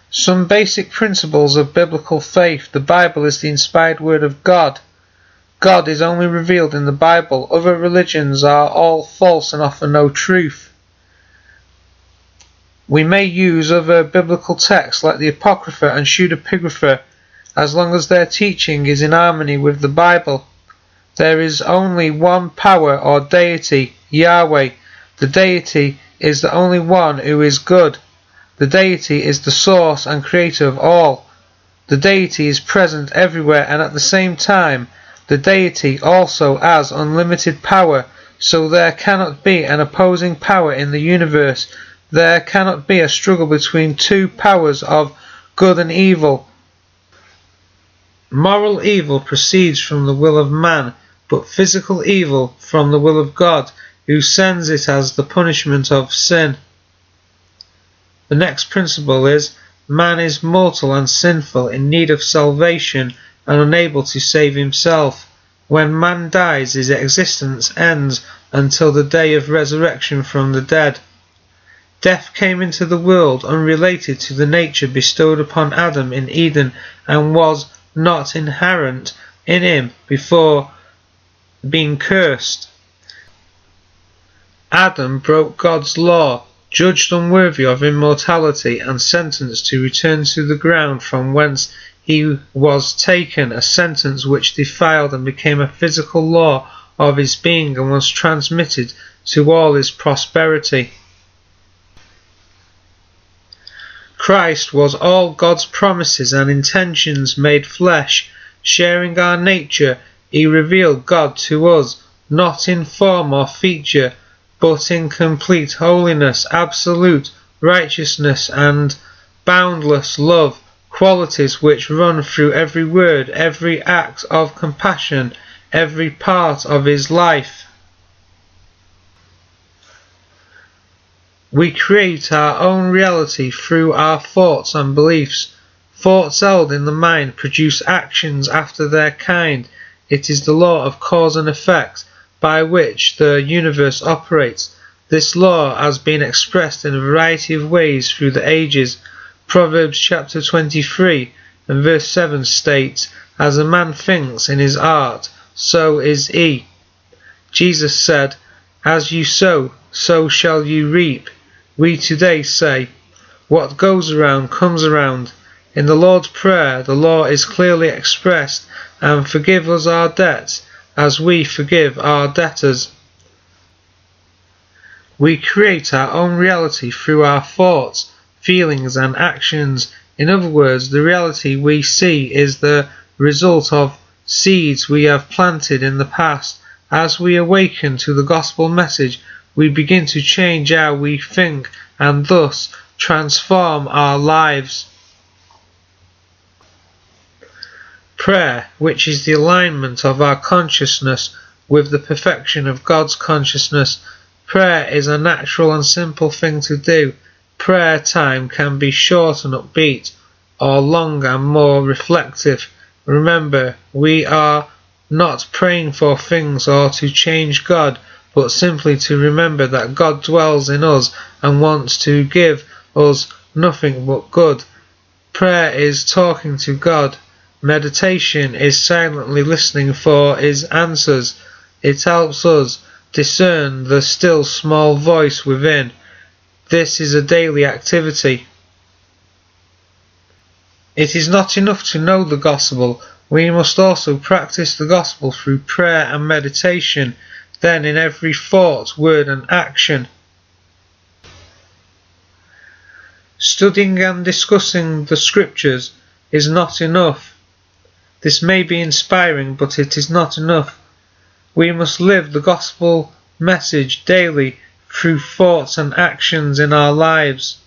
Some basic principles of biblical faith. The Bible is the inspired word of God. God is only revealed in the Bible. Other religions are all false and offer no truth. We may use other biblical texts like the Apocrypha and Pseudepigrapha as long as their teaching is in harmony with the Bible. There is only one power or deity, Yahweh. The deity is the only one who is good. The deity is the source and creator of all. The deity is present everywhere, and at the same time the deity also has unlimited power, so there cannot be an opposing power in the universe. There cannot be a struggle between two powers of good and evil. Moral evil proceeds from the will of man, but physical evil from the will of God, who sends it as the punishment of sin. The next principle is, man is mortal and sinful, in need of salvation and unable to save himself. When man dies, his existence ends until the day of resurrection from the dead. Death came into the world unrelated to the nature bestowed upon Adam in Eden and was not inherent in him before being cursed. Adam broke God's law, judged unworthy of immortality, and sentenced to return to the ground from whence he was taken, a sentence which defiled and became a physical law of his being and was transmitted to all his posterity. Christ was all God's promises and intentions made flesh. Sharing our nature, he revealed God to us, not in form or feature, but in complete holiness, absolute righteousness, and boundless love, qualities which run through every word, every act of compassion, every part of his life. We create our own reality through our thoughts and beliefs. Thoughts held in the mind produce actions after their kind. It is the law of cause and effect by which the universe operates. This law has been expressed in a variety of ways through the ages. Proverbs chapter 23 and verse 7 states, "As a man thinks in his heart, so is he." Jesus said, "As you sow, so shall you reap." We today say, "What goes around comes around." In the Lord's Prayer, the law is clearly expressed, "And forgive us our debts, as we forgive our debtors." We create our own reality through our thoughts, feelings and actions. In other words, the reality we see is the result of seeds we have planted in the past. As we awaken to the gospel message, we begin to change how we think and thus transform our lives. Prayer, which is the alignment of our consciousness with the perfection of God's consciousness. Prayer is a natural and simple thing to do. Prayer time can be short and upbeat, or long and more reflective. Remember, we are not praying for things or to change God, but simply to remember that God dwells in us and wants to give us nothing but good. Prayer is talking to God. Meditation is silently listening for his answers. It helps us discern the still small voice within. This is a daily activity. It is not enough to know the gospel. We must also practice the gospel through prayer and meditation, then in every thought, word and action. Studying and discussing the scriptures is not enough. This may be inspiring, but it is not enough. We must live the gospel message daily through thoughts and actions in our lives.